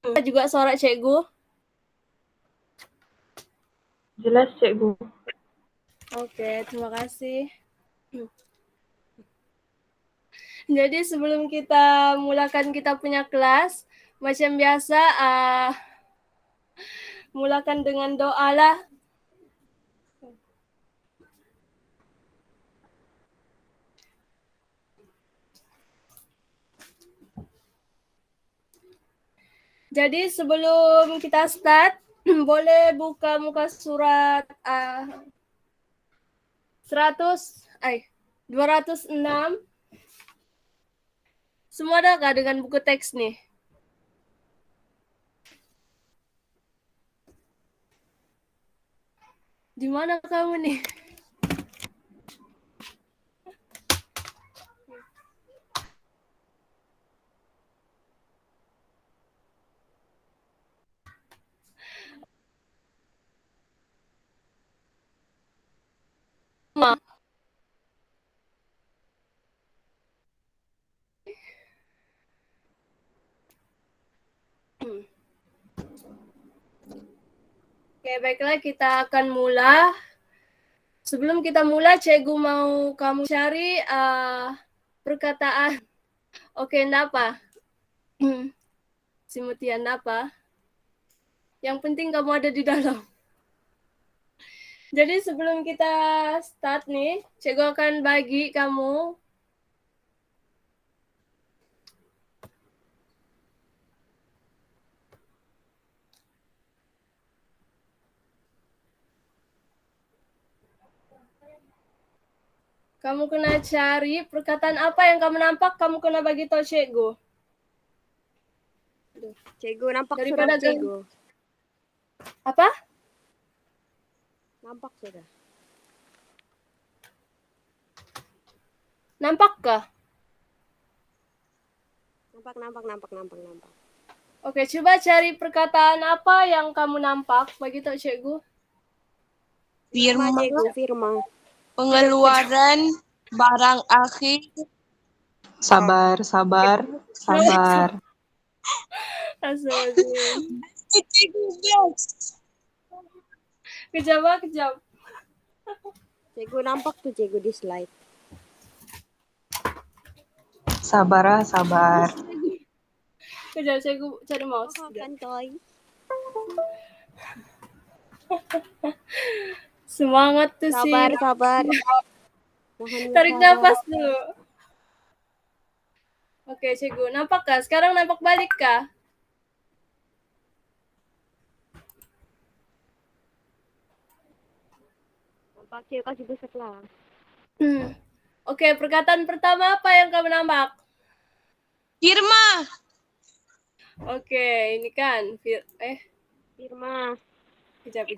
Juga suara cikgu. Jelas, Cikgu. Oke, terima kasih. Jadi sebelum kita mulakan kita punya kelas, macam biasa, mulakan dengan doa lah. Jadi sebelum kita start, boleh buka muka surat 206. Semua ada kah dengan buku teks nih? Di mana kamu nih? Ma. Oke, baiklah kita akan mulai. Sebelum kita mulai, cikgu mau kamu cari perkataan. Oke, napa? Si Mutia, napa? Yang penting kamu ada di dalam. Jadi sebelum kita start nih, cikgu akan bagi kamu kena cari perkataan apa yang kamu nampak, kamu kena bagi tahu cikgu. Cikgu nampak Daripada sudah, cikgu. Apa? Nampak sudah. Nampakkah? Nampak. Oke, coba cari perkataan apa yang kamu nampak, bagi tahu cikgu. Firma, cikgu, firma. Pengeluaran barang akhir. Sabar. Astagfirullahaladzim. Kejam. Cikgu nampak tuh, cikgu di slide. Sabar. Kejam, cikgu cari mouse. Kan, Toy. Semangat tuh Sabar. Tarik nafas dulu. Oke, cikgu. Nampak kah? Sekarang nampak balik kah? Nampak, cikgu kasih besar lah. Oke, perkataan pertama apa yang kamu nampak? Firma. Oke, ini kan Firma. Kejap.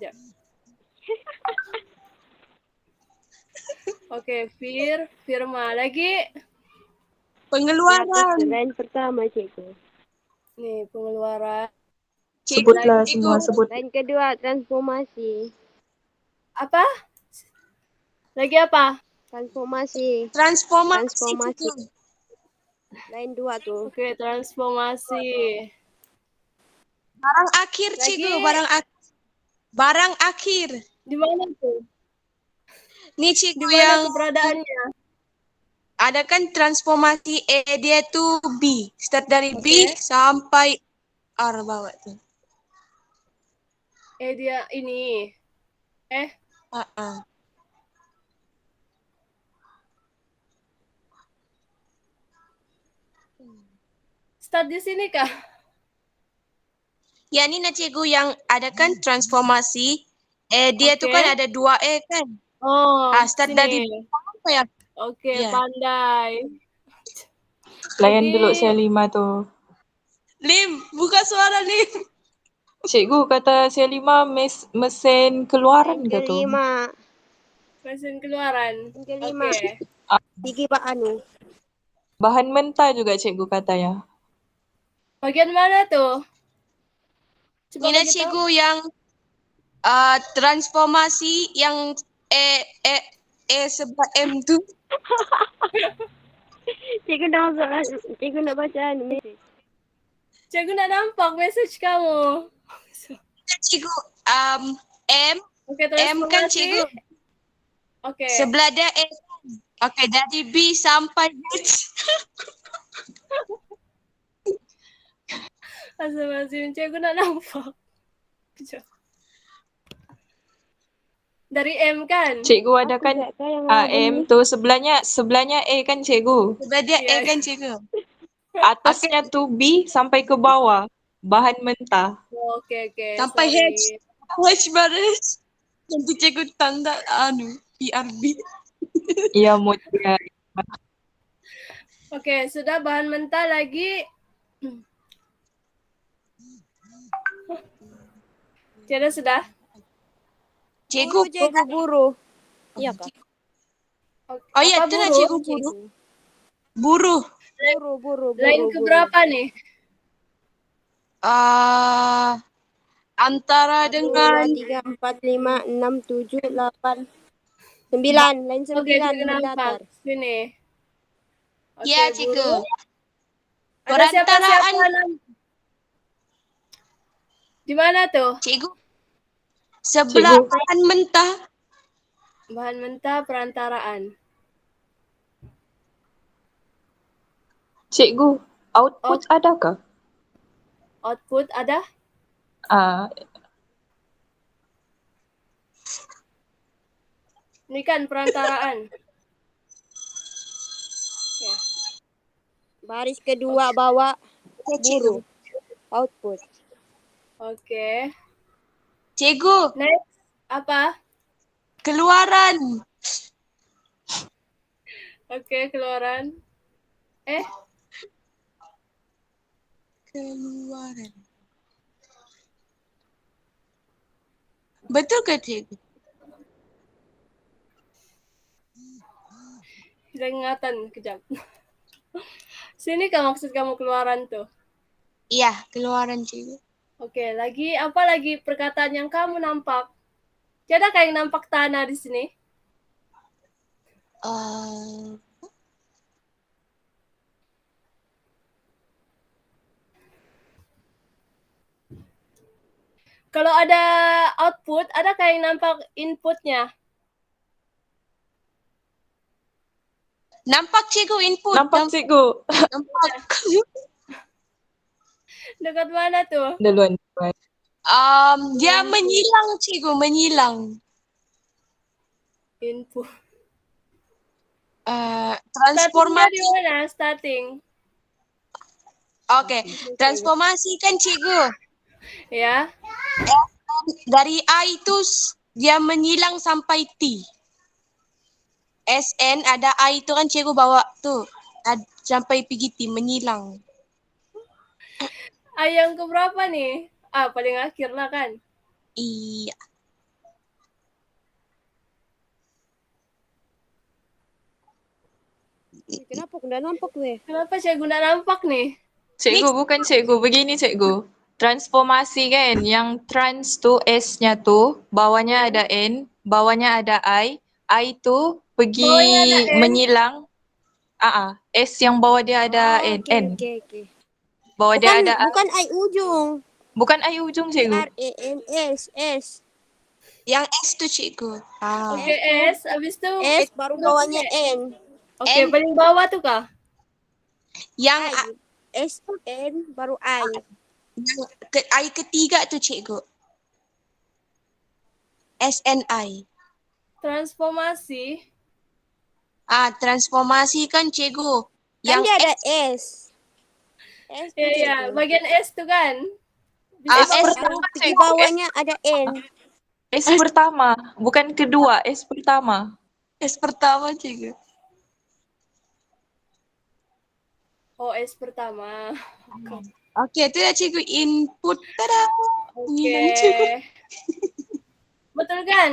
Oke, firma. Lagi? Pengeluaran. Lain pertama, cikgu. Nih, pengeluaran. Sebutlah semua, sebut. Lain kedua, transformasi. Apa? Lagi apa? Transformasi. Lain dua tuh. Oke, transformasi. Barang akhir, cikgu. Barang akhir. Di mana tuh? Nih, cikgu, Di mana yang keberadaannya? ada kan transformasi dia tuh B. Start dari B sampai R bawah tuh. Dia ini. Start di sini kah? Ya, ini cikgu yang ada kan transformasi. Dia tuh kan ada 2 kan. Oh, start sini. dari apa ya? Oke, pandai. Layan dulu C5 tuh. Lim, buka suara Lim. Cikgu kata C5 mesin keluaran ke tu? Mesin keluaran. Kelima. Tinggi Pak Anu. Bahan mentah juga cikgu kata ya. Bagian mana tuh? Ini cikgu yang transformasi yang sebab M tu. Cikgu nak baca ni. Cikgu nak nampak message kamu. Cikgu, M Okey, M kan transformasi. cikgu. Okey. Sebelah dia A. Okey, dari B sampai H. Astagfirullahaladzim, cikgu nak nampak. Kejap. Dari M kan? Cikgu ada kan Kak yang M tu sebelahnya A kan cikgu. Sebelah dia Ya, A kan cikgu. Atasnya tu B sampai ke bawah. Bahan mentah. Oh, okey, Sampai sorry. H baris. Nanti cikgu tanda PRB. Ya Mutia. Okey, sudah bahan mentah lagi. Tiada sudah? Cikgu. Buru, cikgu, buru. Iya kak. Oh iya, Apa itu lah buruh? cikgu buru. Buruh. Buru. Lain ke berapa nih? Antara 1, dengan 2, 3, 4, 5, 6, 7, 8, 9. Lain 9 Okey, cikgu berdatar. nampak. Sini. Okey, ya cikgu. buruh. Ada siapa-siapa Perantaraan di mana tuh? cikgu. Sebelah Cikgu. bahan mentah. Bahan mentah perantaraan. Cikgu, output adakah? Output ada? Ini kan perantaraan. Okey. Baris kedua bawah Ya, cikgu. buru. Output. Okey. Cikgu, Next, apa? keluaran. Okey, keluaran. Keluaran. Betul ke cikgu? Hilang ingatan, kejap. Sini kan maksud kamu keluaran tuh. Iya, keluaran cikgu. Okey, lagi apa lagi perkataan yang kamu nampak? Tiada kayak nampak tanah di sini? Kalau ada output, ada kayak nampak inputnya? Nampak cikgu input. Nampak cikgu. Nampak. Dekat mana tuh? Duluan. Dia menyilang cikgu, menyilang. Input. Startingnya Transformasi. di mana? Starting. Oke, transformasi kan cikgu. Ya. Dari A itu dia menyilang sampai T. SN ada A itu kan cikgu bawa tuh. Sampai pergi T, menyilang. Yang keberapa nih? Paling akhir lah kan? Iya. Kenapa aku nggak nampak weh? Kenapa cikgu nggak nampak nih? Cikgu, bukan cikgu. Begini cikgu. Transformasi kan, yang trans tu S-nya tu, bawahnya ada N, bawahnya ada I tu pergi Bawahnya ada N. menyilang. S yang bawah dia ada N. Oke. Bawah dia ada Bukan I ujung. bukan I ujung cikgu. R-A-N-S. Yang S tuh cikgu. Oke, S. Abis itu S baru bawahnya N. Oke, N. paling bawah tuh kah? Yang S N baru I. I ketiga tuh cikgu. SNI. Transformasi. Transformasi kan cikgu. Kan Yang dia ada S. S tuh Ya, cikgu. bagian S tuh kan? S Baru pertama di cikgu. bawahnya ada N. S pertama, bukan kedua, S pertama. S pertama cikgu. Oh, S pertama. Oke, itu ya cikgu input. Tada. Ngilang, Oke. cikgu. Betul kan?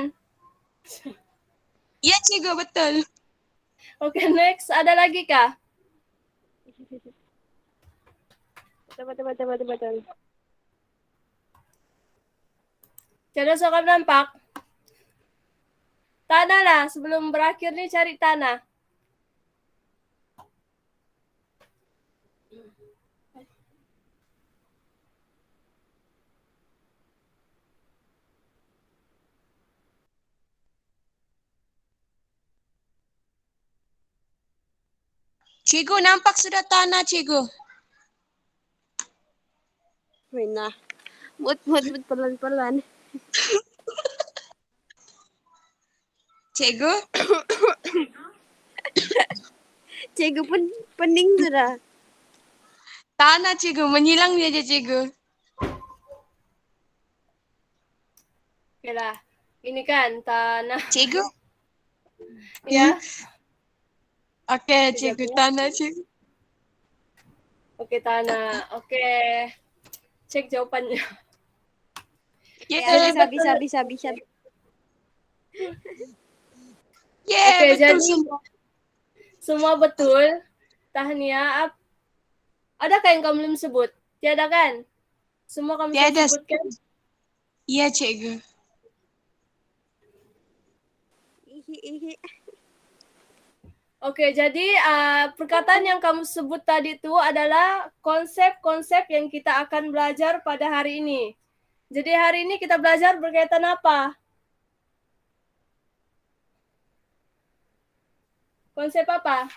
Iya cikgu, betul. Oke, next. Ada lagi kah? Betul. Tiada soal nampak? Tanah lah. Sebelum berakhir nih cari tanah. Cikgu nampak sudah tanah, cikgu. Nah. Mut pelan-pelan. Cikgu, Cikgu pun pening sudah. tanah cikgu, menyilang dia aja cikgu. Oke lah. Ini kan tanah. Cikgu, Ya. oke cikgu, tanah cikgu. Oke, tanah. Oke. Cek jawabannya. Yeay, Bisa. yeay, Oke, betul jadi semua. semua betul. Tahnia, adakah yang kamu belum sebut? Tiada kan? Semua kamu sudah Tiada. sebutkan? Iya cikgu. Ihi. Oke, jadi perkataan yang kamu sebut tadi itu adalah konsep-konsep yang kita akan belajar pada hari ini. Jadi hari ini kita belajar berkaitan apa? Konsep apa?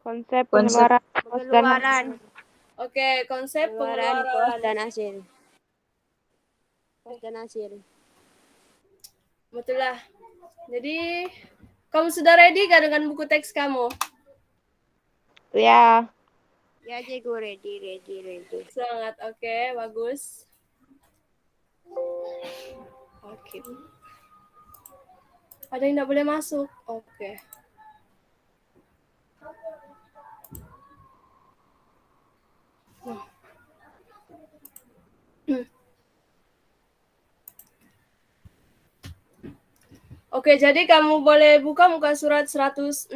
Konsep pengeluaran kos dan Pengeluaran. Oke, konsep Pengeluaran kos pengeluaran. dan hasil. Kos dan hasil. Betul lah. Jadi, kamu sudah ready gak dengan buku teks kamu? ya. Ya cikgu ready. Semangat, oke, bagus. Oke. Ada yang tidak boleh masuk? Oke. Oke, jadi kamu boleh buka muka surat 206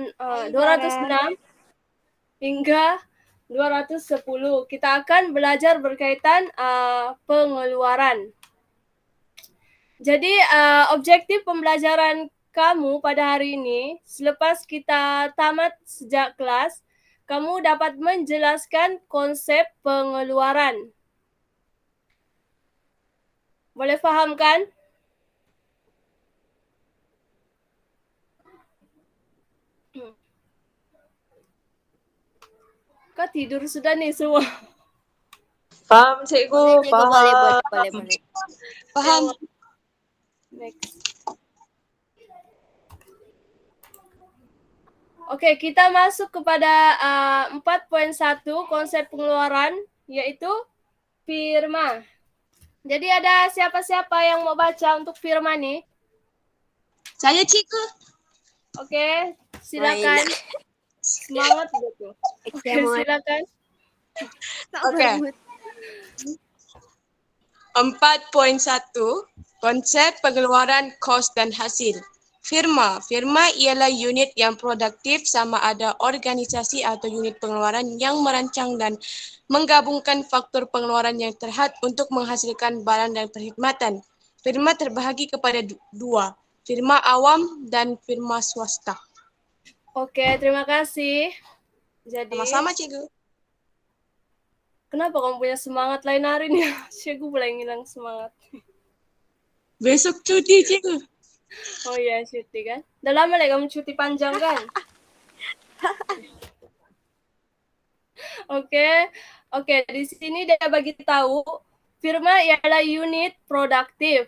hingga 210. Kita akan belajar berkaitan pengeluaran. Jadi objektif pembelajaran kamu pada hari ini, selepas kita tamat sejak kelas, kamu dapat menjelaskan konsep pengeluaran. Boleh faham kan? Kau tidur sudah nih semua. Faham cikgu, Cikgu faham. boleh. Paham? Next. Oke, kita masuk kepada 4.1 konsep pengeluaran, yaitu firma. Jadi ada siapa-siapa yang mau baca untuk firma nih? Saya cikgu. Oke, silakan. Semangat gitu. Oke, silakan. Oke. 4.1 konsep pengeluaran kos dan hasil. Firma ialah unit yang produktif, sama ada organisasi atau unit pengeluaran yang merancang dan menggabungkan faktor pengeluaran yang terhad untuk menghasilkan barang dan perkhidmatan. Firma terbahagi kepada dua, firma awam dan firma swasta. Oke, terima kasih. Jadi, Sama-sama cikgu. kenapa kamu punya semangat lain hari ini? Cikgu boleh ngilang semangat. Besok cuti cikgu. Oh iya, cuti kan? Udah lama lah kamu cuti panjang kan? Oke, di sini dia bagi tahu firma ialah unit produktif.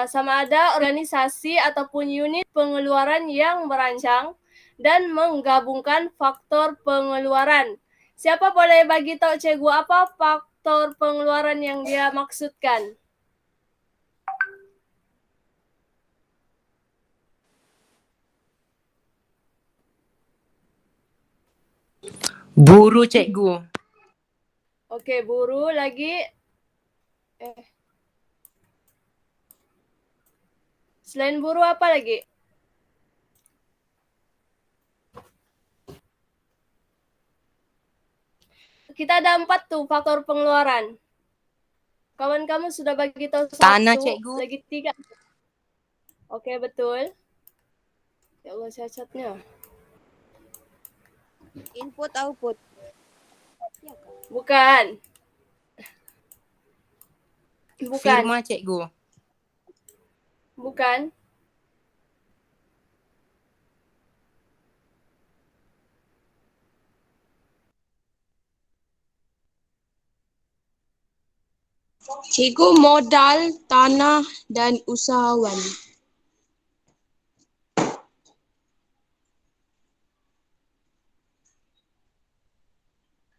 Sama ada organisasi ataupun unit pengeluaran yang merancang dan menggabungkan faktor pengeluaran. Siapa boleh bagi tahu cikgu apa faktor pengeluaran yang dia maksudkan? Buru cikgu. Oke, buru lagi. Selain buru apa lagi? Kita ada 4 tuh faktor pengeluaran. Kawan kamu sudah bagi tahu 1, Tanah, cikgu. lagi 3. Oke, betul. Ya Allah, cacatnya. Input output. Bukan. Firma cikgu. Bukan. Cikgu, modal, tanah dan usahawan.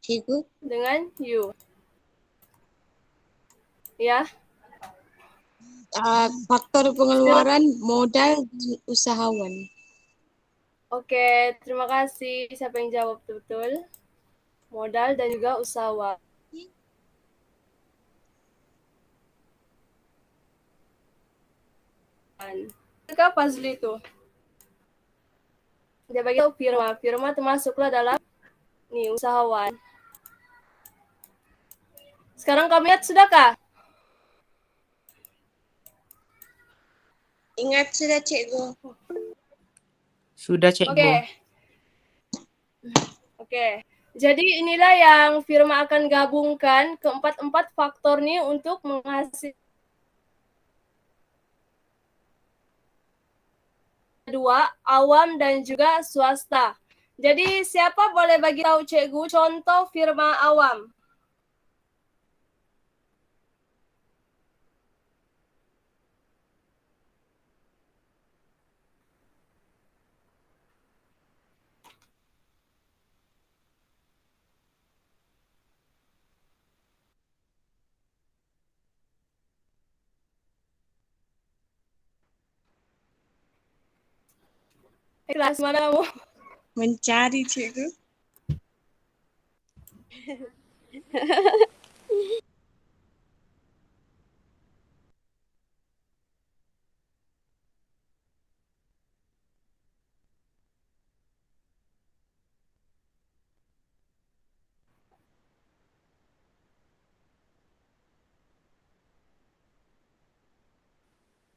Cikgu, Dengan you. Ya, faktor pengeluaran, modal dan usahawan. oke. Terima kasih. Siapa yang jawab betul? Modal dan juga usahawan. Apa Fazli itu? Dia bagi tahu firma. Firma termasuklah dalam nih usahawan. Sekarang kamu lihat sudahkah? Ingat sudah cikgu. Sudah cikgu. Oke. Oke. Jadi inilah yang firma akan gabungkan keempat-empat faktor nih untuk menghasilkan dua, awam dan juga swasta. Jadi siapa boleh bagi tahu cikgu contoh firma awam? Kelas mana kamu? Mencari cikgu.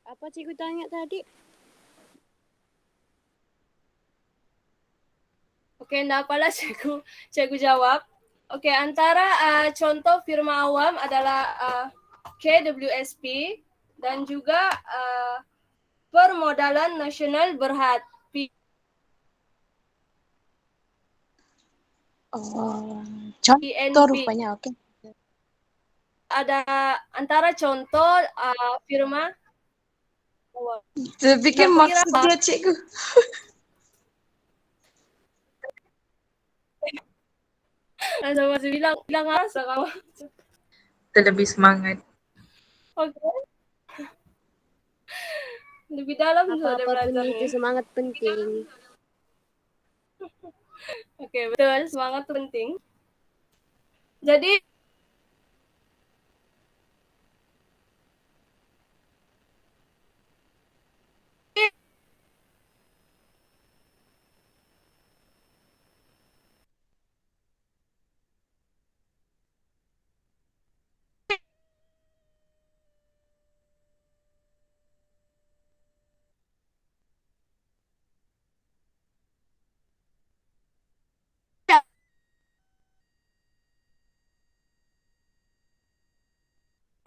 Apa cikgu tanya tadi? Oke, enggak apalah cikgu jawab. Oke, antara contoh firma awam adalah KWSP dan juga Permodalan Nasional Berhad. Contoh PNP. rupanya, oke. Ada antara contoh firma awam. Tapi kan Nah, kira maksudnya cikgu. Sama masih bilang asa kamu. Terlebih semangat. Oke. Lebih dalam sudah Apa-apapun belajar itu nih. semangat penting. Oke, betul. Semangat penting. Jadi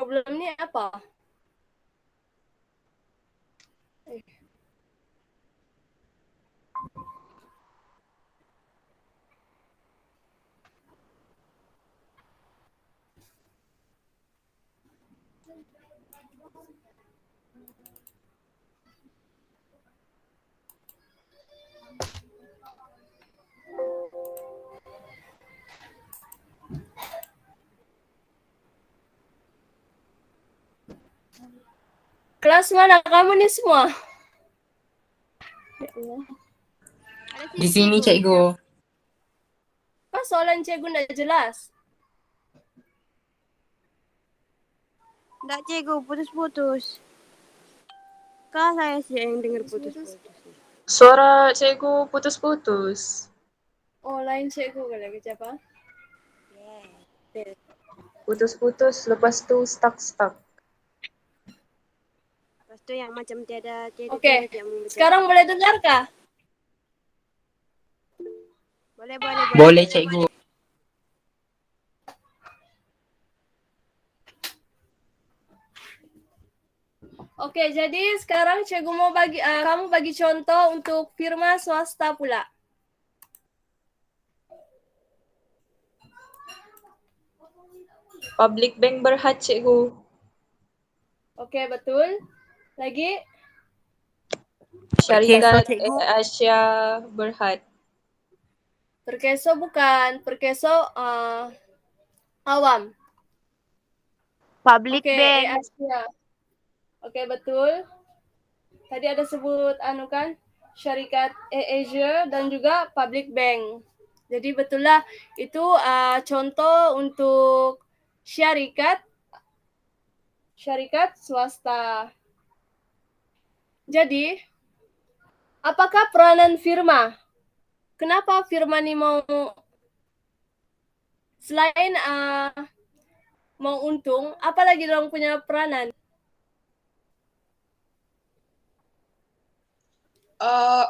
problemnya apa? Kelas mana kamu nih semua? Ya Allah. Di sini cikgu. Pas soalan cikgu nggak jelas. Enggak cikgu, putus-putus. Kak saya sih yang dengar putus-putus. Suara cikgu putus-putus. Oh, lain cikgu kali siapa? Putus-putus, lepas tu stuck-stuck. Lepas itu yang macam tiada Oke. yang membaca. Sekarang boleh dengar kah? Boleh, boleh. Boleh cikgu. Oke, jadi sekarang cikgu mau kamu bagi contoh untuk firma swasta pula. Public Bank Berhad cikgu. Oke, betul. Lagi? Syarikat Cikgu. Asia Berhad. Perkeso bukan. Perkeso awam. Public Oke, bank. Asia. Oke, betul. Tadi ada sebut kan, syarikat Asia dan juga public bank. Jadi betul lah itu contoh untuk syarikat swasta. Jadi, apakah peranan firma? Kenapa firma ini mau selain mau untung, apalagi dong punya peranan?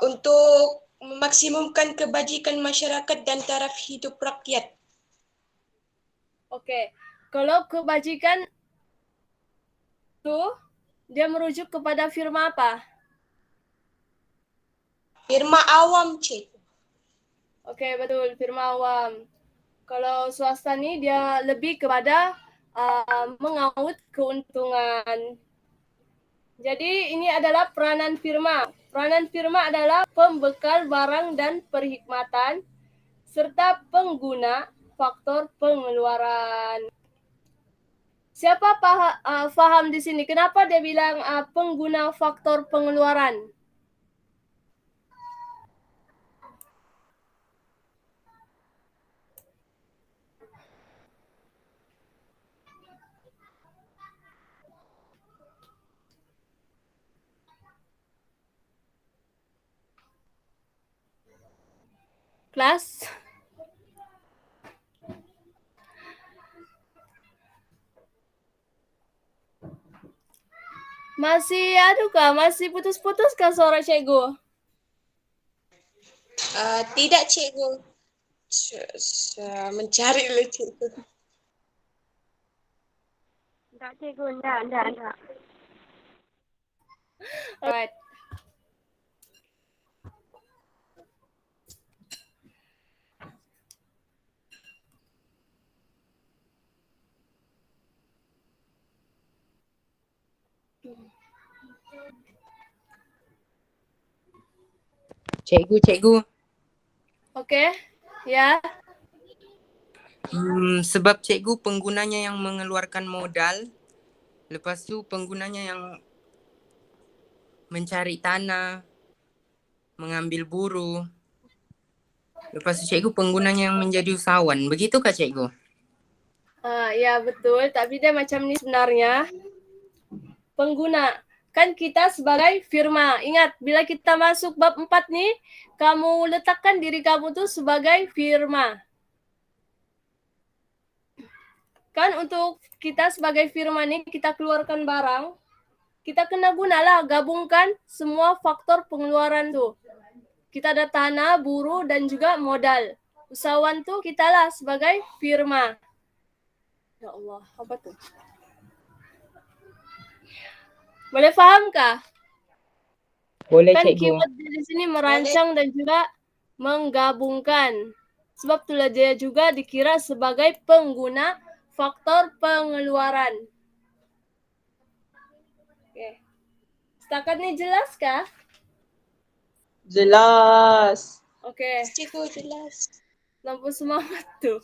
Untuk memaksimumkan kebajikan masyarakat dan taraf hidup rakyat. Oke, kalau kebajikan itu dia merujuk kepada firma apa? Firma awam, Cikgu. Oke, betul, firma awam. Kalau swasta nih dia lebih kepada mengaut keuntungan. Jadi ini adalah peranan firma. Peranan firma adalah pembekal barang dan perkhidmatan serta pengguna faktor pengeluaran. Siapa paham di sini? Kenapa dia bilang pengguna faktor pengeluaran? Kelas? Masih kah? Masih putus-putus kah suara cikgu? Tidak, Cikgu. Mencari dulu, Cikgu. Enggak, Cikgu. Enggak. Alright. Cikgu. Oke, ya. Sebab cikgu penggunanya yang mengeluarkan modal, lepas tu penggunanya yang mencari tanah, mengambil buruh, lepas tu cikgu penggunanya yang menjadi usahawan. Begitukah cikgu? Ya betul, tapi dia macam ni sebenarnya. Pengguna. Kan kita sebagai firma. Ingat, bila kita masuk bab 4 nih, kamu letakkan diri kamu tuh sebagai firma. Kan untuk kita sebagai firma nih, kita keluarkan barang, kita kena gunalah gabungkan semua faktor pengeluaran tuh. Kita ada tanah, buruh, dan juga modal. Usahawan tuh kita lah sebagai firma. Ya Allah, apa tuh? Boleh faham kah? Boleh Kan cikgu. keyword di sini merancang dan juga menggabungkan. Sebab itulah dia juga dikira sebagai pengguna faktor pengeluaran. Oke. Setakat ini jelas kah? Jelas. Oke. Cikgu, jelas. Lampu semangat tuh.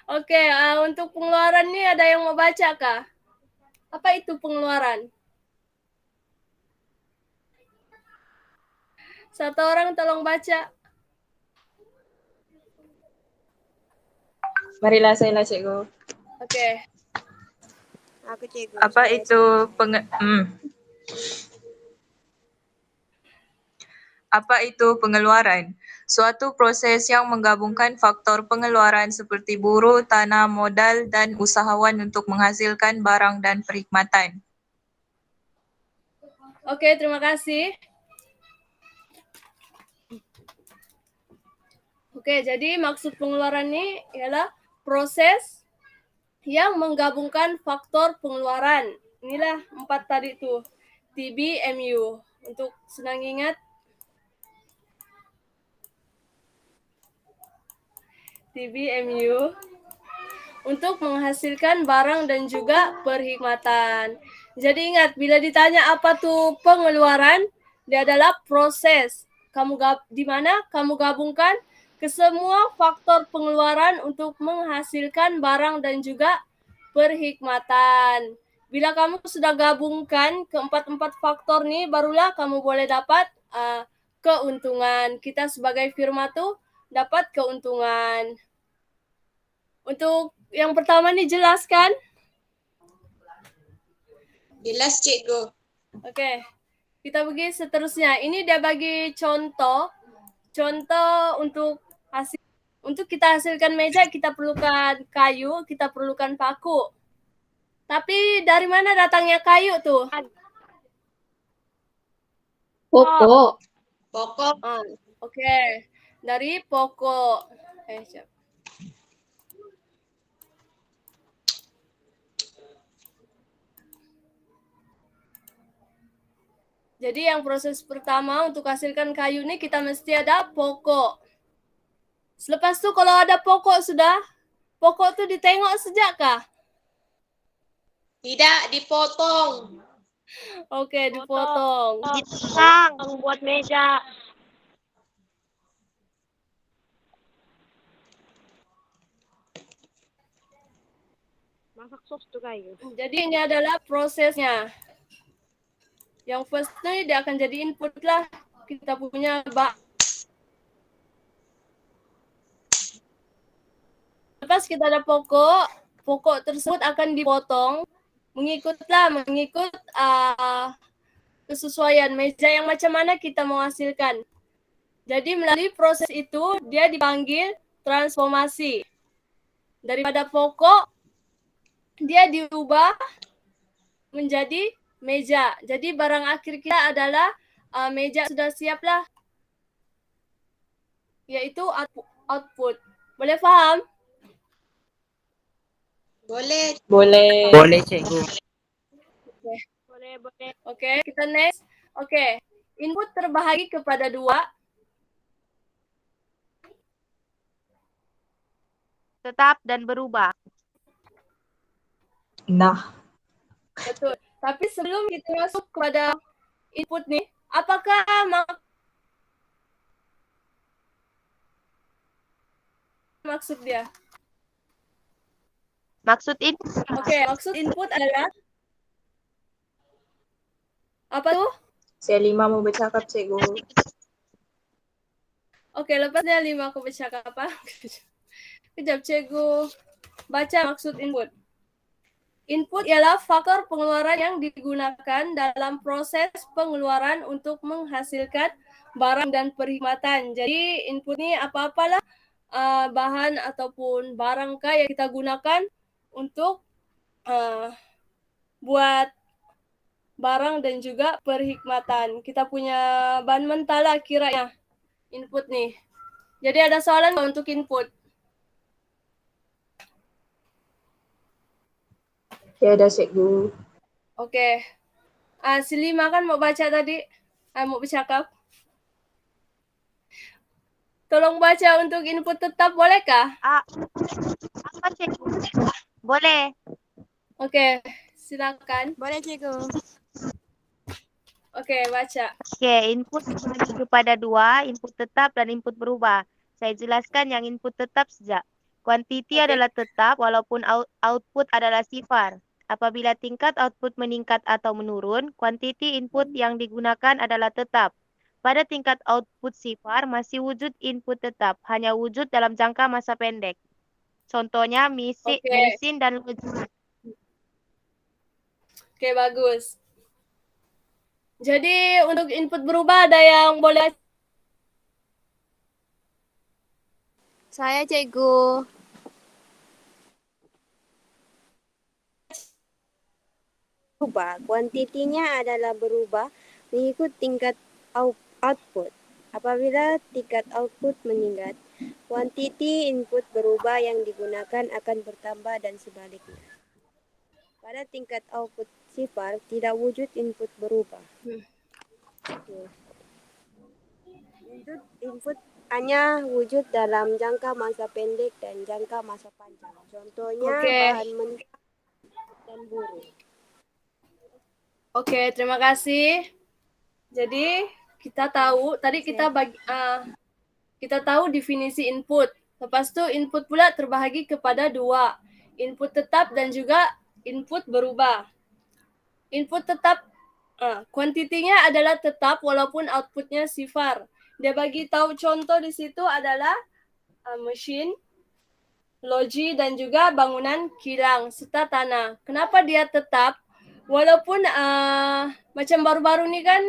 Oke, untuk pengeluaran ini ada yang mau baca kah? Apa itu pengeluaran? Satu orang tolong baca. Marilah saya lah, Cikgu. Oke. Aku, Cikgu. Apa itu Apa itu pengeluaran? Suatu proses yang menggabungkan faktor pengeluaran seperti buruh, tanah, modal, dan usahawan untuk menghasilkan barang dan perkhidmatan. Oke, terima kasih. Oke, jadi maksud pengeluaran ini ialah proses yang menggabungkan faktor pengeluaran. Inilah 4 tadi tuh. TBMU. Untuk senang ingat, TBMU untuk menghasilkan barang dan juga perkhidmatan. Jadi ingat, bila ditanya apa tuh pengeluaran, dia adalah proses. Di mana kamu gabungkan ke semua faktor pengeluaran untuk menghasilkan barang dan juga perhikmatan. Bila kamu sudah gabungkan keempat-empat faktor nih, barulah kamu boleh dapat keuntungan. Kita sebagai firma tuh dapat keuntungan. Untuk yang pertama nih jelaskan. Jelas, Cikgu. Oke, kita pergi seterusnya. Ini dia bagi contoh untuk kita hasilkan meja kita perlukan kayu, kita perlukan paku. Tapi dari mana datangnya kayu tuh? Pokok. Pokok. Oke, dari pokok. Siap. Jadi yang proses pertama untuk hasilkan kayu ini kita mesti ada pokok. Selepas itu kalau ada pokok pokok tuh ditengok sejak kah? Tidak, dipotong. Oke, dipotong. Ditang buat meja. Masak sos tuh kayu. Jadi ini adalah prosesnya. Yang first nih dia akan jadi input lah. Kita punya lepas kita ada pokok tersebut akan dipotong mengikut kesesuaian meja yang macam mana kita mau hasilkan. Jadi melalui proses itu dia dipanggil transformasi. Daripada pokok dia diubah menjadi meja. Jadi barang akhir kita adalah meja sudah siap lah. Yaitu output. Boleh faham? Boleh. Boleh, Cikgu. Boleh. Oke, kita next. Oke, input terbahagi kepada 2. Tetap dan berubah. Nah, Betul. Tapi sebelum kita masuk kepada input nih, apakah maksud dia? Maksud input Oke, maksud input adalah apa tuh? C5 mau bercakap, Cikgu. Oke, lepasnya 5 aku bercakap apa? Kejap, Cikgu. Baca maksud input. Input ialah faktor pengeluaran yang digunakan dalam proses pengeluaran untuk menghasilkan barang dan perkhidmatan. Jadi input ini apa-apalah bahan ataupun barang yang kita gunakan untuk buat barang dan juga perkhidmatan. Kita punya bahan mentah lah kiranya input nih. Jadi ada soalan nggak untuk input? Ya ada, Cikgu. Oke. Si Lima kan mau baca tadi. Mau bercakap. Tolong baca untuk input tetap, bolehkah? apa, Cikgu? Boleh. Oke, silakan. Boleh, Cikgu. Oke, baca. Oke, input dibagi kepada 2, input tetap dan input berubah. Saya jelaskan yang input tetap sejak. Kuantiti adalah tetap walaupun output adalah sifar. Apabila tingkat output meningkat atau menurun, kuantiti input yang digunakan adalah tetap. Pada tingkat output sifar masih wujud input tetap, hanya wujud dalam jangka masa pendek. Contohnya mesin dan logik. Oke, bagus. Jadi untuk input berubah ada yang boleh? Saya, Cikgu. Berubah. Kuantitinya adalah berubah mengikut tingkat output. Apabila tingkat output meningkat, kuantiti input berubah yang digunakan akan bertambah dan sebaliknya. Pada tingkat output sifar, tidak wujud input berubah. Input hanya wujud dalam jangka masa pendek dan jangka masa panjang. Contohnya bahan mentah dan buru. Oke, terima kasih. Jadi kita tahu tadi kita tahu definisi input. Lepas itu input pula terbahagi kepada dua, input tetap dan juga input berubah. Input tetap, kuantitinya adalah tetap walaupun outputnya sifar. Dia bagi tahu contoh di situ adalah mesin, loji, dan juga bangunan kilang serta tanah. Kenapa dia tetap? Walaupun macam baru-baru ni kan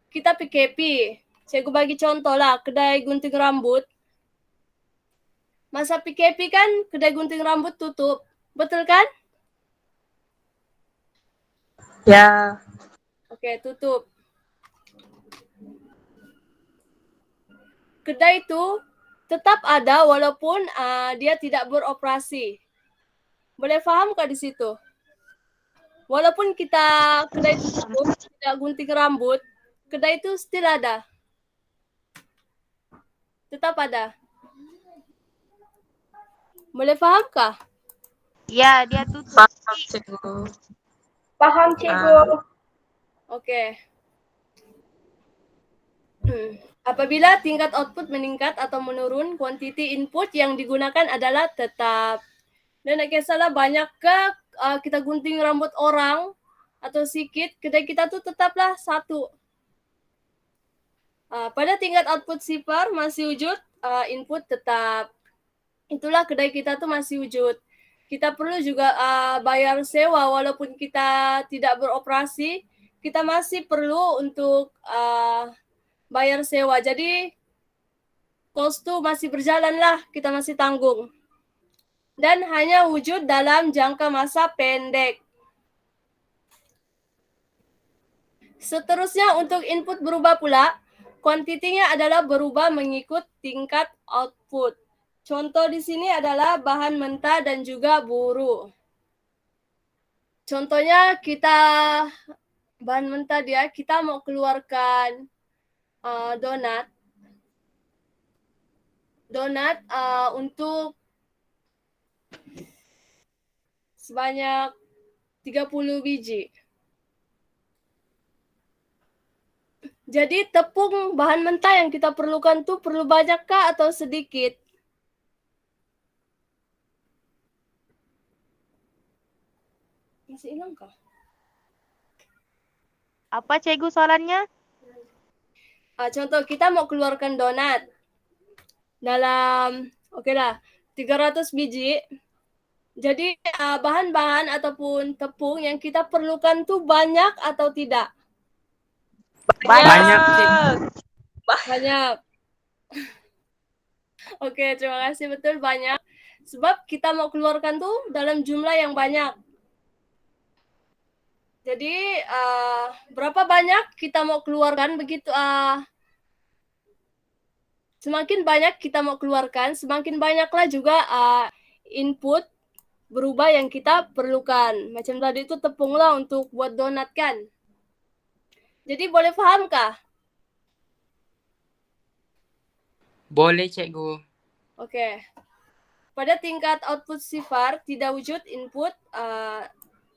kita PKP. Cikgu bagi contoh lah, kedai gunting rambut. Masa PKP kan kedai gunting rambut tutup. Betul kan? Ya. Oke, tutup. Kedai itu tetap ada walaupun dia tidak beroperasi. Boleh faham kah di situ? Walaupun kita kedai tutup, tidak gunting rambut, kedai itu still ada. Tetap ada. Boleh faham kah? Ya, dia tutup. Paham, Cikgu. Paham, Cikgu. Oke. Apabila tingkat output meningkat atau menurun, kuantiti input yang digunakan adalah tetap. Dan nak kisahlah banyakkah kita gunting rambut orang atau sikit, kedai kita tu tetaplah satu. Pada tingkat output sifar masih wujud input tetap. Itulah kedai kita tu masih wujud. Kita perlu juga bayar sewa walaupun kita tidak beroperasi, kita masih perlu untuk bayar sewa. Jadi kos tu masih berjalan lah, kita masih tanggung. Dan hanya wujud dalam jangka masa pendek. Seterusnya untuk input berubah pula, kuantitinya adalah berubah mengikut tingkat output. Contoh di sini adalah bahan mentah dan juga buru. Contohnya bahan mentah kita mau keluarkan donat. Donat untuk sebanyak 30 biji. Jadi tepung bahan mentah yang kita perlukan tuh perlu banyakkah atau sedikit? Masih hilang kah? Apa cikgu soalannya? Contoh kita mau keluarkan donat dalam 300 biji. Jadi bahan-bahan ataupun tepung yang kita perlukan tuh banyak atau tidak? Banyak, Cikgu. Banyak. Oke, terima kasih. Betul, banyak. Sebab kita mau keluarkan tuh dalam jumlah yang banyak. Jadi berapa banyak kita mau keluarkan begitu semakin banyak kita mau keluarkan, semakin banyaklah juga input berubah yang kita perlukan. Macam tadi itu tepung lah untuk buat donat kan. Jadi boleh faham kah? Boleh, Cikgu. Oke. Pada tingkat output sifar tidak wujud input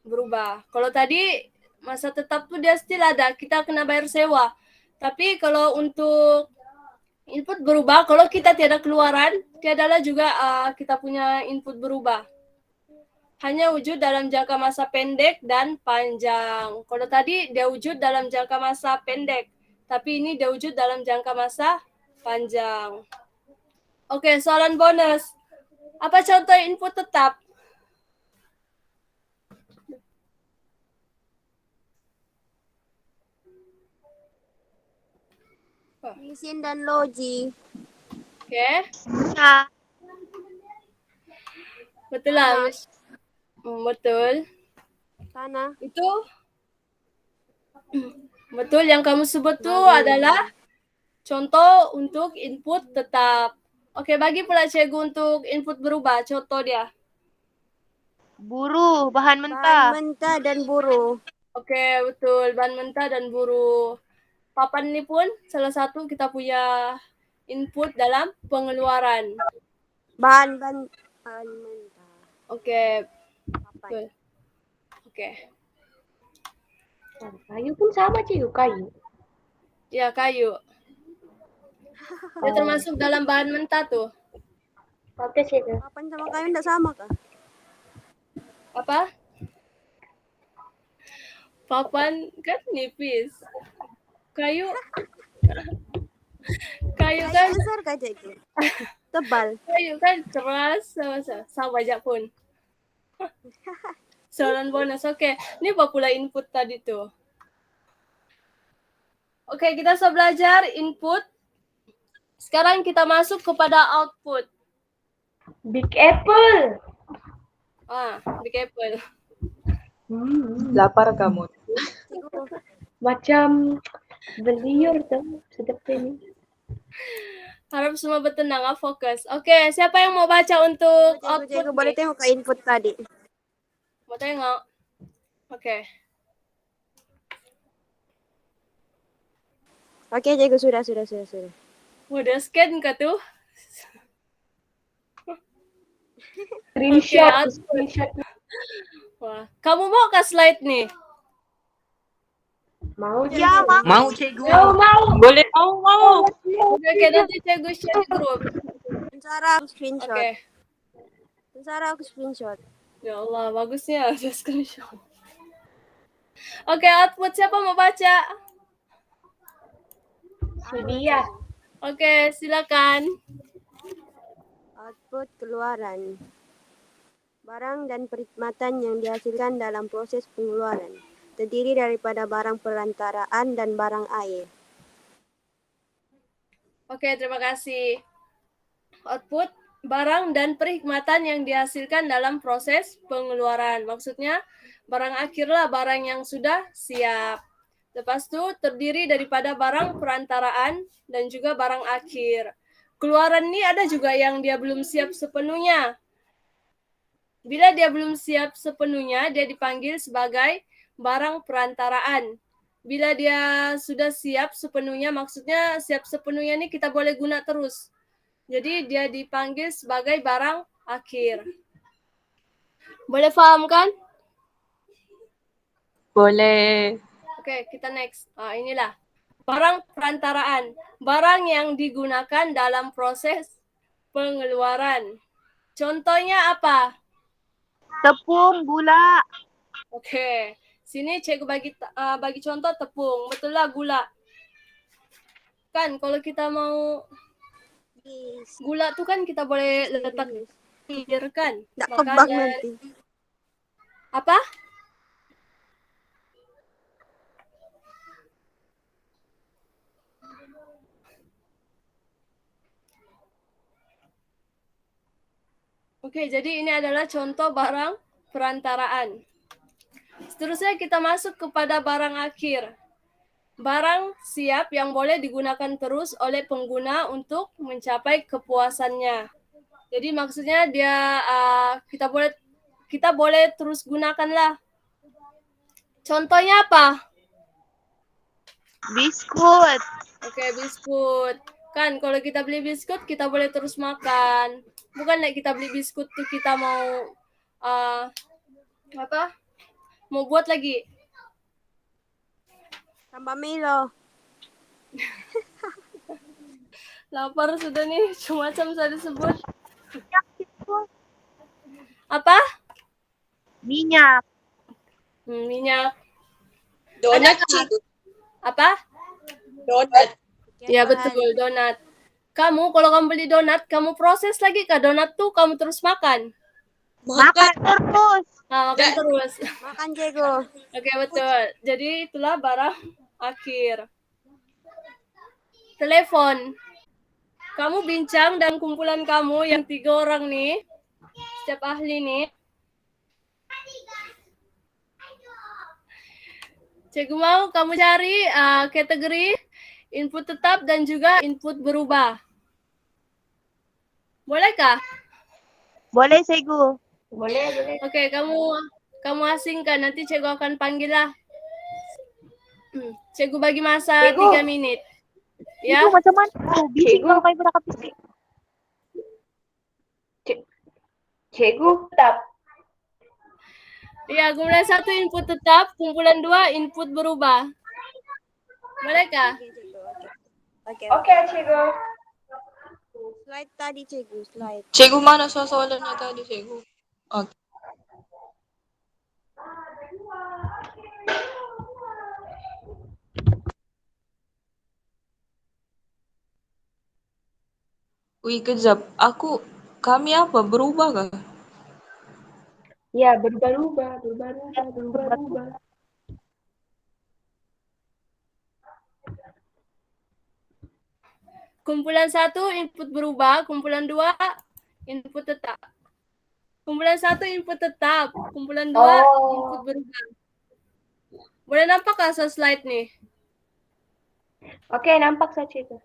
berubah. Kalau tadi masa tetap tuh dia still ada, kita kena bayar sewa. Tapi kalau untuk input berubah, kalau kita tiada keluaran, tiadalah juga kita punya input berubah. Hanya wujud dalam jangka masa pendek dan panjang. Kalau tadi dia wujud dalam jangka masa pendek, tapi ini dia wujud dalam jangka masa panjang. Oke, soalan bonus. Apa contoh input tetap? Mesin dan loji. Oke, Ya. betul lah. Betul. Tanah. Itu betul yang kamu sebut tuh adalah contoh untuk input tetap. Oke, bagi pula cikgu untuk input berubah. Contoh dia. Buru, bahan Bahan mentah. mentah dan buru. Oke, betul. Bahan mentah dan buru. Papan ini pun salah satu kita punya input dalam pengeluaran. Bahan mentah. Oke, Papan. betul. Oke. Kayu pun sama cikgu, kayu. Ya, kayu. Dia termasuk dalam bahan mentah tuh. Oke cikgu. Papan sama kayu enggak sama kah? Apa? Papan kan nipis. Kayu kayu Kayu kan besar kah cikgu? Tebal. kayu kan keras sama aja pun. Soalan bonus. Oke, ini apa pula input tadi tuh? Oke, kita sudah belajar input. Sekarang kita masuk kepada output. Big apple. Big apple. Lapar kamu. Macam beliur tuh, sedap ini. Harap semua bertenang, fokus. Oke, siapa yang mau baca untuk output? Cikgu boleh tengok ke input tadi. Mau tengok? Oke. Oke cikgu, sudah. Udah scan kah tuh? Screenshot, Oke, screenshot. Wah, kamu mau ke slide nih? Mau Ya, cikgu? Mau cikgu. Mau. Boleh mau. Oke, nanti cikgu share di grup. Sarah aku screenshot. Oke. Sarah aku screenshot. Ya Allah, bagusnya ada screenshot. Oke, output siapa mau baca? Sedia. Oke, silakan. Output keluaran. Barang dan perkhidmatan yang dihasilkan dalam proses pengeluaran terdiri daripada barang perantaraan dan barang air. Oke, terima kasih. Output barang dan perkhidmatan yang dihasilkan dalam proses pengeluaran. Maksudnya barang akhir lah, barang yang sudah siap. Lepas itu terdiri daripada barang perantaraan dan juga barang akhir. Keluaran ini ada juga yang dia belum siap sepenuhnya. Bila dia belum siap sepenuhnya, dia dipanggil sebagai barang perantaraan. Bila dia sudah siap sepenuhnya, maksudnya siap sepenuhnya ini kita boleh guna terus. Jadi dia dipanggil sebagai barang akhir. Boleh paham kan? Boleh. Oke, kita next. Inilah. Barang perantaraan. Barang yang digunakan dalam proses pengeluaran. Contohnya apa? Tepung, gula. Oke. Sini cikgu bagi contoh tepung. Betul lah gula. Kan kalau kita mau gula tuh kan kita boleh letak air kan? Nggak Maka kebak dan- nanti. Apa? Oke, jadi ini adalah contoh barang perantaraan. Seterusnya kita masuk kepada barang akhir. Barang siap yang boleh digunakan terus oleh pengguna untuk mencapai kepuasannya. Jadi maksudnya dia kita boleh terus gunakanlah. Contohnya apa? Biskut. Oke, biskut. Kan kalau kita beli biskut kita boleh terus makan. Bukan kita beli biskut tuh kita mau mau buat lagi. Tambah Milo. Lapar sudah nih, macam saya disebut. Minyak itu. Apa? Minyak. Minyak. Donat, Ada cikgu. Apa? Donat. Ya betul, donat. Kamu kalau kamu beli donat, kamu proses lagi kah donat tuh kamu terus makan? Makan terus. Makan terus. Makan cikgu. Oke, betul. Jadi itulah barang akhir. Telepon. Kamu bincang dan kumpulan kamu yang 3 orang nih, setiap ahli nih. Cikgu mau kamu cari kategori input tetap dan juga input berubah. Bolehkah? Boleh, cikgu. Boleh. Oke, kamu asingkan. Nanti cikgu akan panggil lah. Cikgu bagi masa Cikgu. 3 menit. Ya. Itu macam mana? Bising Cikgu. kalau kayak berapa bising. Cikgu, tetap. Iya, kumpulan 1 input tetap, kumpulan 2 input berubah. Boleh kah? Oke, cikgu. Oke. Oke, cikgu. Slide tadi, cikgu. Slide. Cikgu, mana soalannya tadi, cikgu? Oke. Wih, kejap. Kami apa? Berubah kah? Ya, berubah. Kumpulan 1 input berubah, kumpulan 2 input tetap. Kumpulan 1 input tetap, kumpulan 2 input berubah. Boleh nampak kah slide nih? Oke, nampak saya, cikgu.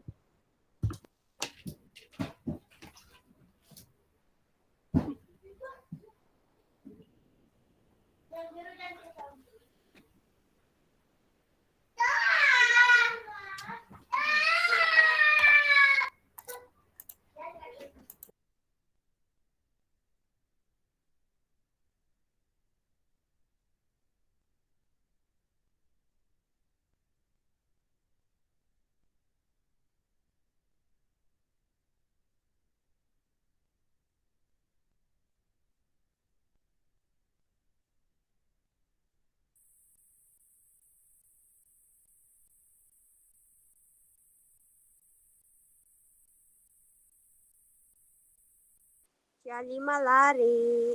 Syalima lari.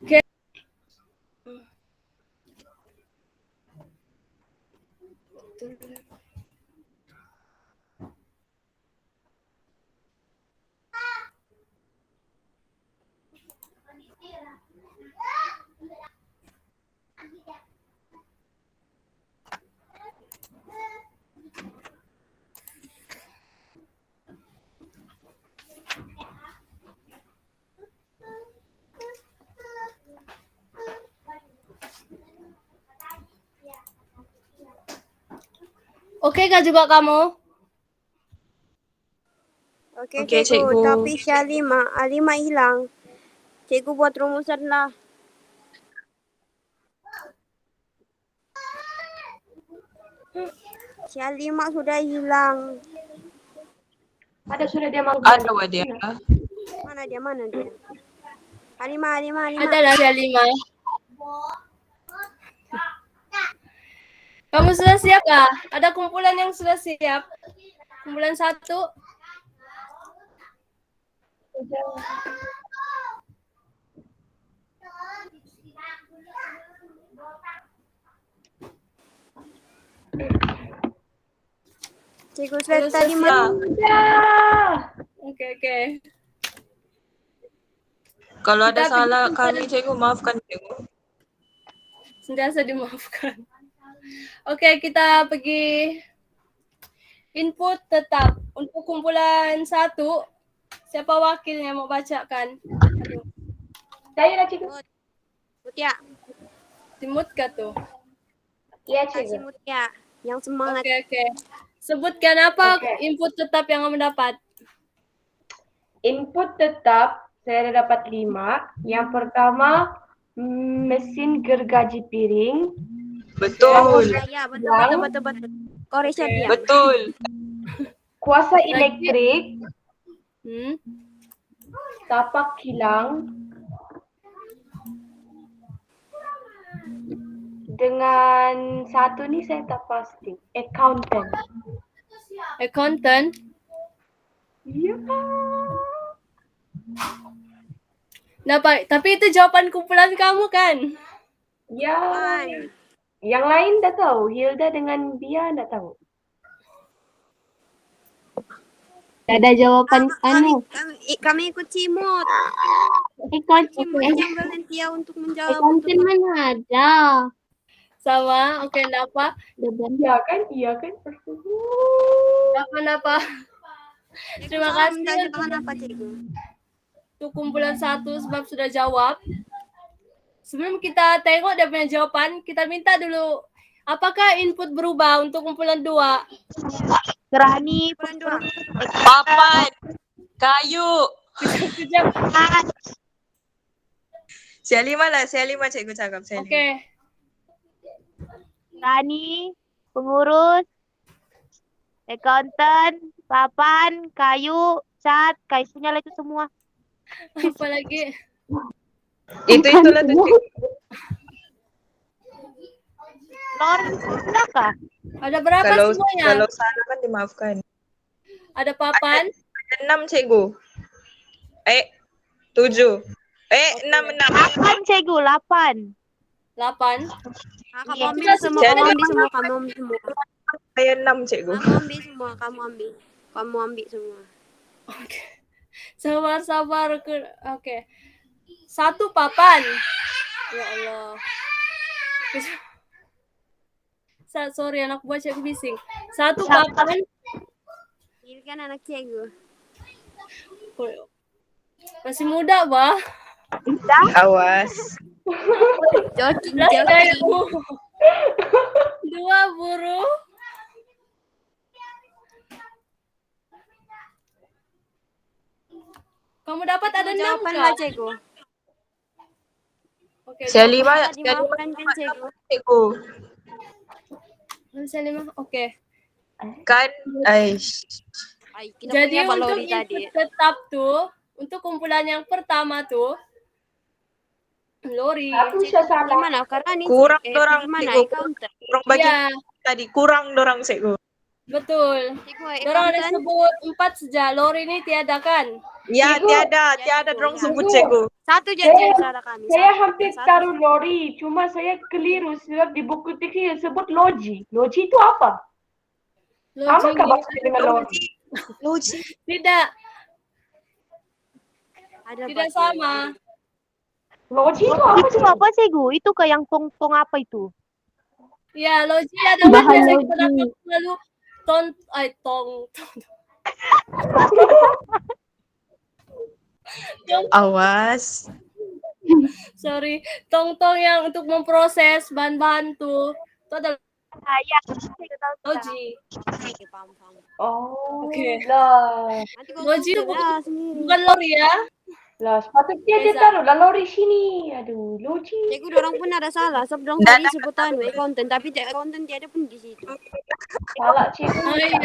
Oke. Oke kah juga kamu? Oke, Oke, cikgu. cikgu. Tapi Syalima, Alima hilang. Cikgu buat rumusan lah. Syalima sudah hilang. Ada sudah dia mau Ada wa dia. Mana dia? Alima. Adalah Syalima. Kamu sudah siap kah? Ada kumpulan yang sudah siap? Kumpulan 1. Cikgu slide Kalau tadi sudah mana? Oke. Kalau ada Kita salah pergi kami, cikgu, maafkan cikgu. Sentiasa dimaafkan. Oke, kita pergi input tetap. Untuk kumpulan 1, siapa wakilnya mau bacakan? Aduh, Saya lah, cikgu. Mutia. Timut kah tuh? Iya, Kasih cikgu. Mutia. Yang semangat. Oke. Sebutkan apa Oke. input tetap yang kamu dapat. Input tetap saya ada dapat 5. Yang pertama, mesin gergaji piring. Betul. Ya, betul. Koresya Oke. dia. Betul. Kuasa elektrik, Hmm? tapak kilang, dengan satu nih saya tak pasti, accountant. Accountant. Iya. Tapi itu jawaban kumpulan kamu kan? Ya. Hai. Yang lain dah tahu, Hilda dengan Bia dah tahu. Ada jawaban Kami ikut Cimut. ikut Yang Valentia untuk menjawab. Accountant mana ada. Sama. Oke, enggak apa. Iya kan? Enggak apa. Terima Salah kasih minta untuk, jawaban apa, Cikgu? untuk kumpulan 1 sebab sudah jawab. Sebelum kita tengok dia punya jawaban, kita minta dulu apakah input berubah untuk kumpulan 2? Gerani, Kumpulan 2. Papan, kayu. Kejap. Sialima lah, sialima cikgu cakap. Sialima. Oke. Gerani, pengurus, accountant, papan, kayu, cat, kaisunya lah itu semua. Apa lagi? Itulah tuh cikgu. Lor, berapa? Ada berapa Kalau semuanya? salah kan dimaafkan. Ada papan? Ada 6 cikgu. 7. 6. 8, Cikgu, 8. 8. Kamu ambil semua, kamu ambil semua, kamu ambil semua. Saya 6 cikgu. Kamu ambil semua, kamu ambil. Kamu ambil semua. Oke. Sabar. Oke. 1 papan. Ya Allah. Sorry, anak buah cikgu bising. 1 papan. Ini kan anak Cikgu. Masih muda, Bah. Awas. Joking, Belas joking. 2 buruh. Kamu dapat ada 6 Jawaban kah? lah, Cikgu. Oke. Sialima Dimaafkan kan, Cikgu? cikgu. Sialima. Oke. Kan, Kita Jadi punya Pak untuk Lori tadi. input tetap tuh, untuk kumpulan yang pertama tuh, Lori. Aku bisa salah. Gimana? Karena ini kurang dorang gimana? cikgu. Accountant. Kurang bagi Iya, tadi, kurang dorang cikgu. betul. Cikgu, Dorang ada accountant. sebut 4 saja. Lori ini tiadakan. Ya, Cikgu. tiada dorang Cikgu. sebut cikgu. Satu je Cikgu salah kami. Saya Satu. hampir Satu. taruh lori, cuma saya keliru sebab di buku teks sebut logi. Logi itu apa? Sama Logi. kah maksudnya dengan logi? Logi. Tidak, Ada tidak Pak, sama. Logi itu apa Itu sih? apa, Cikgu? Itu kayak yang tong-tong apa itu? Ya, logi adalah Bahan biasa logi. kita dapat selalu tong. Awas. Sorry, tong-tong yang untuk memproses bahan-bahan tuh. Itu adalah Ya, Cikgu tahu. logi. Oke, paham. Oh, Oke. lah. Nanti kau Logi itu Google lah sendiri. bukan lori ya. Lah, sepatutnya dia Beza. taruh lah lori sini. Aduh, logi. Cikgu, dorang pun ada salah. Sebab dorang tadi sebutan accountant, tapi accountant tiada pun di situ. Salah cikgu. Oh iya.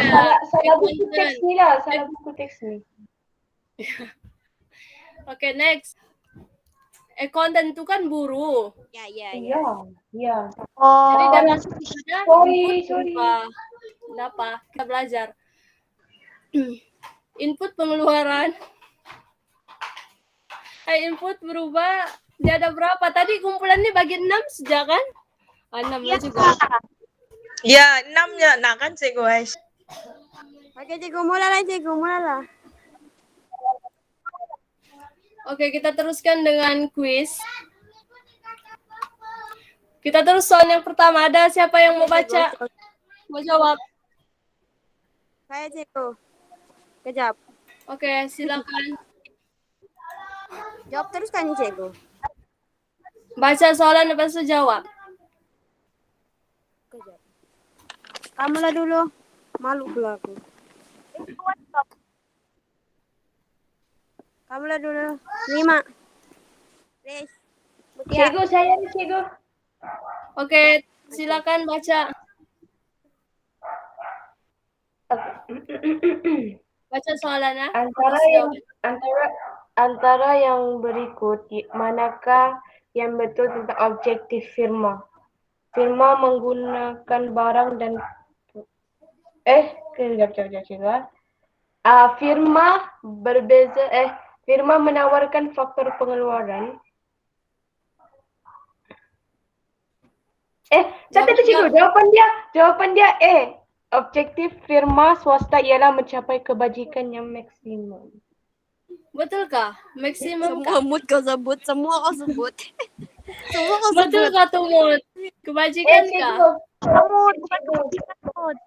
Salah buku Accountant. teks ni lah. Salah buku teks ni. Oke, next. Accountant itu kan buruh. Ya. Iya, iya. Oh, Jadi dalam ada Sorry. input berubah. Kenapa? Kita belajar. Input pengeluaran. Input berubah. Dia ada berapa? Tadi kumpulannya bagi 6 sejak kan? 6 iya. juga. Ya, 6 ya. Nah kan cikgu guys. Oke, Cikgu, mulai lah. Oke, kita teruskan dengan kuis. Kita terus soal yang pertama. Ada siapa yang mau baca? Mau jawab? Saya Cikgu. Kejap. Oke, silakan. Jawab terus kan Cikgu. Baca soalan lepas itu jawab. Kejap. Kamu lah dulu. Malu pula aku. Kamu lah dulu. 5. Please. Mutia. Cikgu, saya ni cikgu. Oke, silakan baca. Baca soalannya. Antara yang berikut, manakah yang betul tentang objektif firma? Firma menggunakan barang dan kejap. Firma menawarkan faktor pengeluaran. Catat tu cikgu, jawapan dia objektif firma swasta ialah mencapai kebajikan yang maksimum. Betulkah? Maksimum Semua mood kau sebut. Semua kau sebut. Betulkah Tumut? Kebajikan kah? Mood, bukan kebajikan, Mood.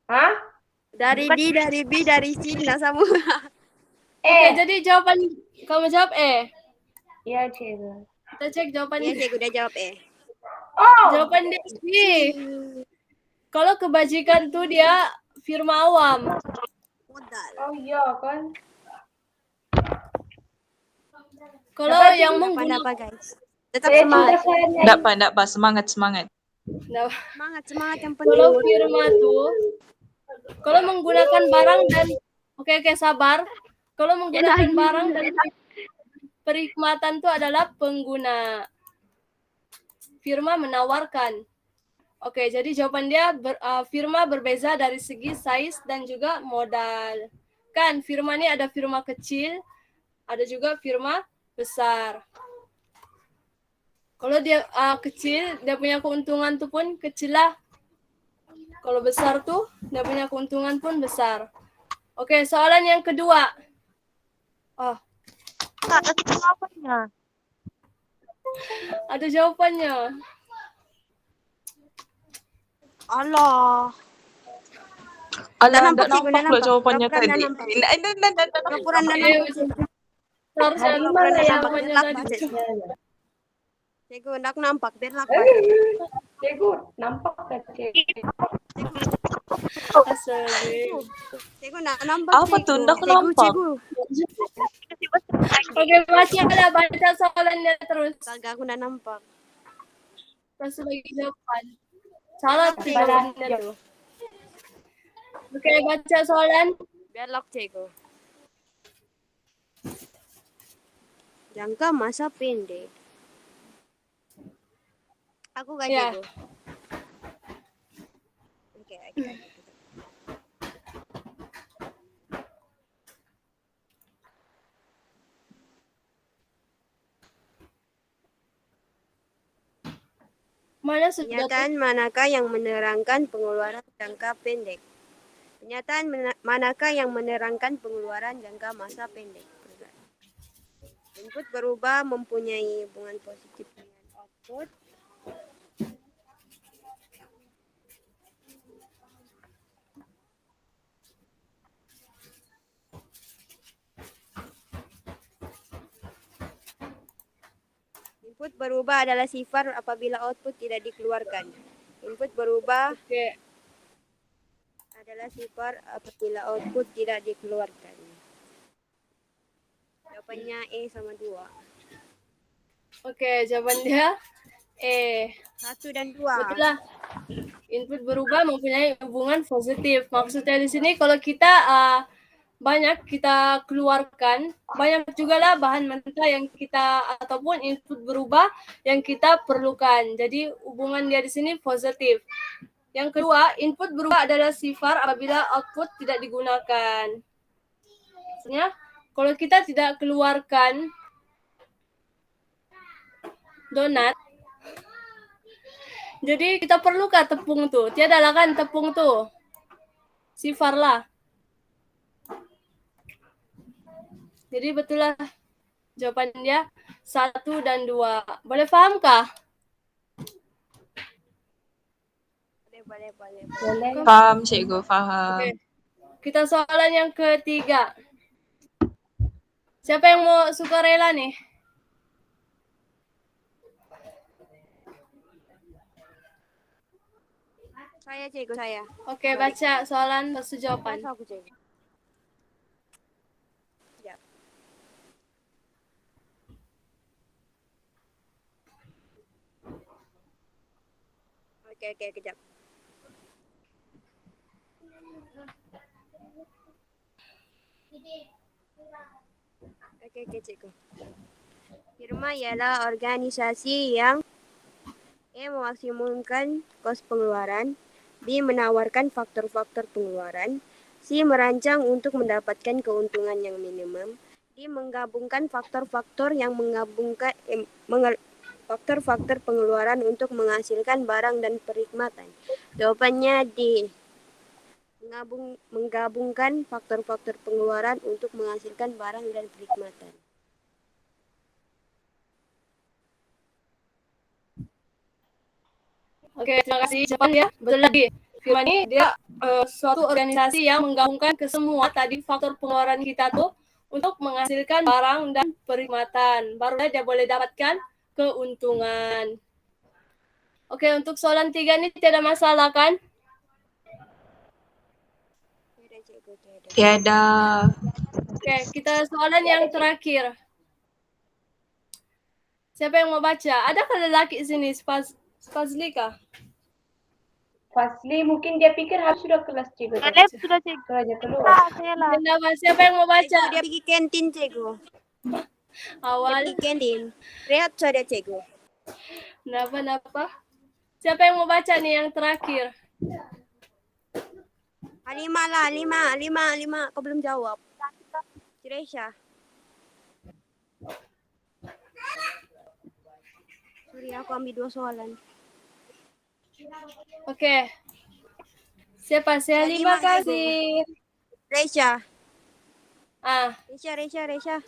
Hah? Dari D, dari B, dari C, nah semua. Oke, jadi jawaban kamu jawab E. Iya, cikgu. Kita cek jawaban. Iya, cikgu udah jawab Jawaban dia C. Kalau kebajikan tuh dia firma awam. Modal. Oh iya kan. Kalau Dapat yang Apa menggunakan guys? Tetap Saya semangat. cinta sayangnya. Enggak, Pak. Semangat. Semangat yang penting. kalau firma tuh kalau menggunakan barang dan oke sabar. Kalau menggunakan barang dan perkhidmatan itu adalah pengguna. Firma menawarkan. Oke, jadi jawaban dia firma berbeza dari segi size dan juga modal. Kan firma ini ada firma kecil, ada juga firma besar. Kalau dia kecil, dia punya keuntungan tuh pun kecil lah. Kalau besar tuh, dia punya keuntungan pun besar. Oke, soalan yang kedua. Oh, Ada jawabannya. ada jawabannya. Allah. Alah, nampak, enggak cikgu, nampak dah loh jawabannya nampak. tadi. Nampak. Enggak. Laporan dah Iya, nampak. Harusnya Hari nampak mana yang jawabannya nampak? tadi. Cikgu ndak nampak, biar lapar. Cikgu, nampak gak cikgu? Astaga. Cikgu ndak nampak. Apa tuh? Ndak Cikgu, nampak. cikgu. Oke, baca soalannya terus. Kagak aku ndak nampak. Terus lagi jawaban. Salah tuh Salah. jawabannya tuh. Oke, baca soalan. Biar lock, cikgu. Jangka masa pendek. Aku gak Ya. cikgu. Oke. Mana sudah tuh? Pernyataan manakah yang menerangkan pengeluaran jangka pendek? Pernyataan manakah yang menerangkan pengeluaran jangka masa pendek? Input berubah mempunyai hubungan positif dengan output. Input berubah adalah sifar apabila output tidak dikeluarkan. Input berubah Oke. adalah sifar apabila output tidak dikeluarkan. Jawabannya E sama 2. Oke, jawaban dia E. 1 dan 2. Betul lah. Input berubah mempunyai hubungan positif. Maksudnya di sini kalau kita banyak kita keluarkan, banyak juga lah bahan mentah yang kita ataupun input berubah yang kita perlukan. Jadi hubungan dia di sini positif. Yang kedua, input berubah adalah sifar apabila output tidak digunakan. Maksudnya, kalau kita tidak keluarkan donat, jadi kita perlukan tepung tuh. Tiada lah kan tepung tuh. Sifar lah. Jadi betul lah jawaban dia 1 dan 2. Boleh paham kah? Boleh. Paham, cikgu, paham. Oke. Kita soalan yang ketiga. Siapa yang mau sukarela nih? Saya cikgu saya. Oke, baca soalan terus jawaban. Masa aku cikgu. Ya. Oke, kejap. Oke, cikgu. Firma ialah organisasi yang memaksimumkan kos pengeluaran, B menawarkan faktor-faktor pengeluaran, C merancang untuk mendapatkan keuntungan yang minimum, D menggabungkan faktor-faktor yang faktor-faktor pengeluaran untuk menghasilkan barang dan perkhidmatan. Jawabannya D. Menggabungkan faktor-faktor pengeluaran untuk menghasilkan barang dan perkhidmatan. Oke, terima kasih. Jawaban ya. Betul lagi. Firma ini dia suatu organisasi yang menggabungkan ke semua tadi faktor pengeluaran kita tuh untuk menghasilkan barang dan perkhidmatan. Barulah dia boleh dapatkan keuntungan. Oke, untuk soalan 3 ini tidak masalah kan? Tiada. Oke, kita soalan yang terakhir. Siapa yang mau baca? Adakah lelaki sini? Fazli kah? Fazli mungkin dia pikir harus sudah kelas cikgu. Caleb sudah cikgu. Raja keluar. Saya lah. Kenapa? Siapa yang mau baca? Dia pergi kantin, cikgu. Dia Awal. pergi kantin. Rehat saja, cikgu. Kenapa? Siapa yang mau baca nih yang terakhir? Halimah lah, lima. Kau belum jawab. Ciresha. Sorry, aku ambil 2 soalan. Oke. Siapa? Si Halimah kasih. Resha. Ah, Resha.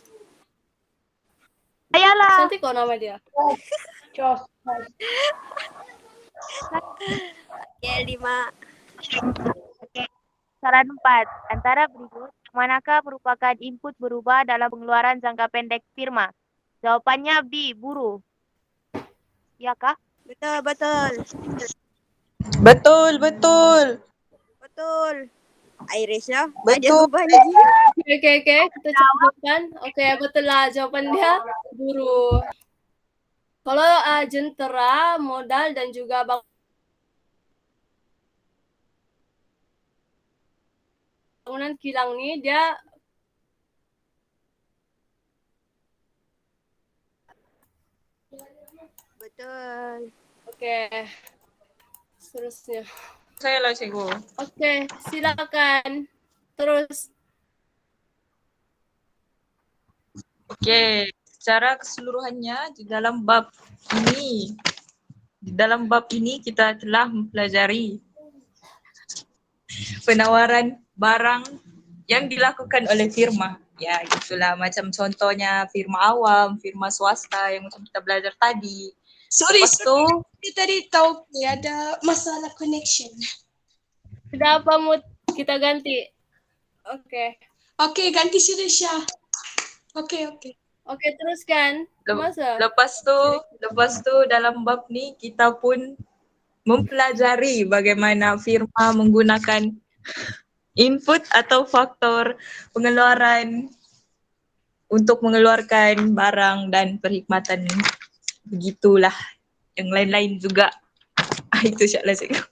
Ayalah. cantik kok nama dia. Cos. Ya, 5. Saran 4. Antara berikut, manakah merupakan input berubah dalam pengeluaran jangka pendek firma? Jawabannya B, buruh. Ya kah? Betul. Resha. Betul. Oke. Kita jawaban. Oke, betul lah jawaban dia buruh. Kalau jentera, modal dan juga bangunan kilang nih dia Betul. oke. Seterusnya. Saya lah cikgu. Oke, silakan. Terus. Oke, secara keseluruhannya di dalam bab ini kita telah mempelajari penawaran barang yang dilakukan oleh firma. Ya, itulah macam contohnya firma awam, firma swasta yang macam kita belajar tadi. Sorry, Lepas tu, dia tadi tahu ada masalah connection. Sudah apa mood? Kita ganti. Oke. Oke, ganti si Resha. Oke. Oke, teruskan. Masa? lepas tu dalam bab ni kita pun mempelajari bagaimana firma menggunakan input atau faktor pengeluaran untuk mengeluarkan barang dan perkhidmatan. Begitulah. Yang lain-lain juga. Itu Syaklah cikgu.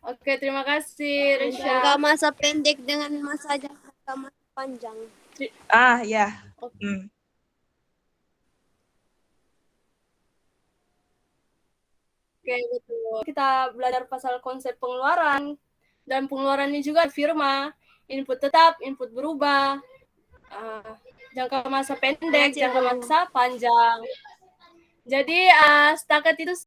Oke, terima kasih Risha. Jangka masa pendek dengan jangka masa panjang. Ya. Oke, betul. Kita belajar pasal konsep pengeluaran dan pengeluarannya juga firma, input tetap, input berubah, jangka masa pendek, jangka masa panjang. Jadi setakat itu